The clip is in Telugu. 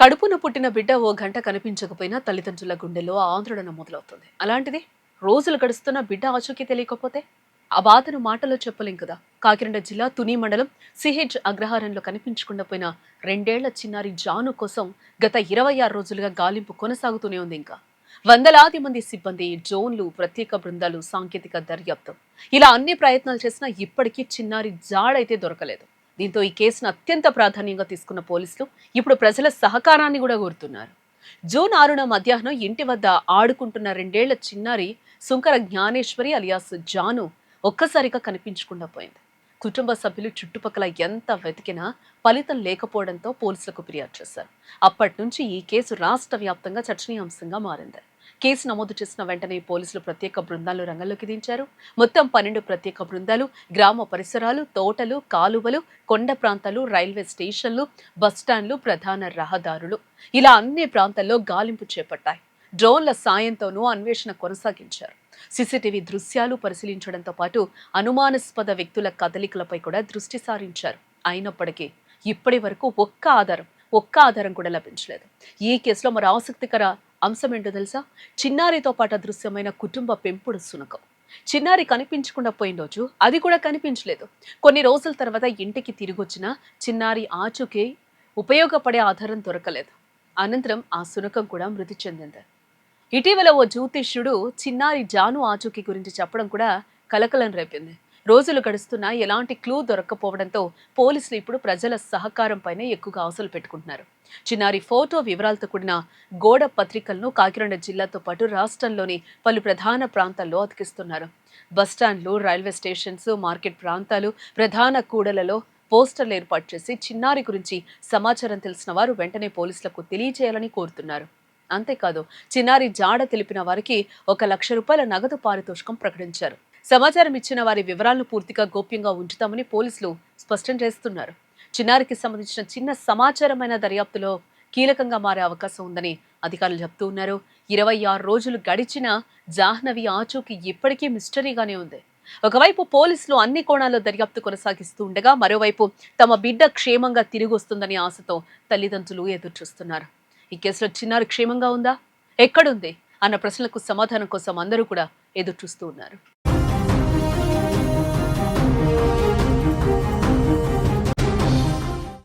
కడుపున పుట్టిన బిడ్డ ఓ గంట కనిపించకపోయినా తల్లిదండ్రుల గుండెల్లో ఆందోళన మొదలవుతుంది. అలాంటిది రోజులు గడుస్తున్న బిడ్డ ఆచూకీ తెలియకపోతే ఆ బాధను మాటలో చెప్పలేం కదా. కాకినాడ జిల్లా తుని మండలం సిహెచ్ అగ్రహారంలో కనిపించకుండా పోయిన 2 ఏళ్ల చిన్నారి జాను కోసం గత 26 రోజులుగా గాలింపు కొనసాగుతూనే ఉంది. ఇంకా వందలాది మంది సిబ్బంది, డ్రోన్లు, ప్రత్యేక బృందాలు, సాంకేతిక దర్యాప్తు ఇలా అన్ని ప్రయత్నాలు చేసినా ఇప్పటికీ చిన్నారి జాడైతే దొరకలేదు. దీంతో ఈ కేసును అత్యంత ప్రాధాన్యంగా తీసుకున్న పోలీసులు ఇప్పుడు ప్రజల సహకారాన్ని కూడా కోరుతున్నారు. జూన్ 6న మధ్యాహ్నం ఇంటి వద్ద ఆడుకుంటున్న 2 ఏళ్ల చిన్నారి సుంకర జ్ఞానేశ్వరి అలియాస్ జాను ఒక్కసారిగా కనిపించకుండా పోయింది. కుటుంబ సభ్యులు చుట్టుపక్కల ఎంత వెతికినా ఫలితం లేకపోవడంతో పోలీసులకు ఫిర్యాదు చేశారు. అప్పటి నుంచి ఈ కేసు రాష్ట్ర వ్యాప్తంగా చర్చనీయాంశంగా మారింది. కేసు నమోదు చేసిన వెంటనే పోలీసులు ప్రత్యేక బృందాలు రంగంలోకి దించారు. మొత్తం 12 ప్రత్యేక బృందాలు గ్రామ పరిసరాలు, తోటలు, కాలువలు, కొండ ప్రాంతాలు, రైల్వే స్టేషన్లు, బస్టాండ్లు, ప్రధాన రహదారులు ఇలా అన్ని ప్రాంతాల్లో గాలింపు చేపట్టాయి. డ్రోన్ల సాయంతోనూ అన్వేషణ కొనసాగించారు. సీసీటీవీ దృశ్యాలు పరిశీలించడంతో పాటు అనుమానాస్పద వ్యక్తుల కదలికలపై కూడా దృష్టి సారించారు. అయినప్పటికీ ఇప్పటి వరకు ఒక్క ఆధారం కూడా లభించలేదు. ఈ కేసులో మరో ఆసక్తికర అంశం ఏంటో తెలుసా? చిన్నారితో పాటు అదృశ్యమైన కుటుంబ పెంపుడు శునకం. చిన్నారి కనిపించకుండా పోయిన రోజు అది కూడా కనిపించలేదు. కొన్ని రోజుల తర్వాత ఇంటికి తిరిగి వచ్చిన చిన్నారి ఆచూకీ ఉపయోగపడే ఆధారం దొరకలేదు. అనంతరం ఆ శునకం కూడా మృతి చెందింది. ఇటీవల ఓ జ్యోతిష్యుడు చిన్నారి జాను ఆచూకీ గురించి చెప్పడం కూడా కలకలం రేపింది. రోజులు గడుస్తున్నా ఎలాంటి క్లూ దొరక్కపోవడంతో పోలీసులు ఇప్పుడు ప్రజల సహకారంపైనే ఎక్కువగా ఆశలు పెట్టుకుంటున్నారు. చిన్నారి ఫోటో వివరాలతో కూడిన గోడ పత్రికలను కాకినాడ జిల్లాతో పాటు రాష్ట్రంలోని పలు ప్రధాన ప్రాంతాల్లో అతికిస్తున్నారు. బస్టాండ్లు, రైల్వే స్టేషన్స్, మార్కెట్ ప్రాంతాలు, ప్రధాన కూడలలో పోస్టర్లు ఏర్పాటు చేసి చిన్నారి గురించి సమాచారం తెలిసిన వారు వెంటనే పోలీసులకు తెలియజేయాలని కోరుతున్నారు. అంతేకాదు, చిన్నారి జాడ తెలిపిన వారికి 1,00,000 రూపాయల నగదు పారితోషికం ప్రకటించారు. సమాచారం ఇచ్చిన వారి వివరాలను పూర్తిగా గోప్యంగా ఉంచుతామని పోలీసులు స్పష్టం చేస్తున్నారు. చిన్నారికి సంబంధించిన చిన్న సమాచారమైన దర్యాప్తులో కీలకంగా మారే అవకాశం ఉందని అధికారులు చెబుతూ ఉన్నారు. 26 రోజులు గడిచినా జాహ్నవి ఆచూకీ ఇప్పటికీ మిస్టరీగానే ఉంది. ఒకవైపు పోలీసులు అన్ని కోణాల్లో దర్యాప్తు కొనసాగిస్తూ ఉండగా, మరోవైపు తమ బిడ్డ క్షేమంగా తిరిగి వస్తుందని ఆశతో తల్లిదండ్రులు ఎదురుచూస్తున్నారు. ఈ కేసులో చిన్నారి క్షేమంగా ఉందా, ఎక్కడుంది అన్న ప్రశ్నలకు సమాధానం కోసం అందరూ కూడా ఎదురు చూస్తూ ఉన్నారు.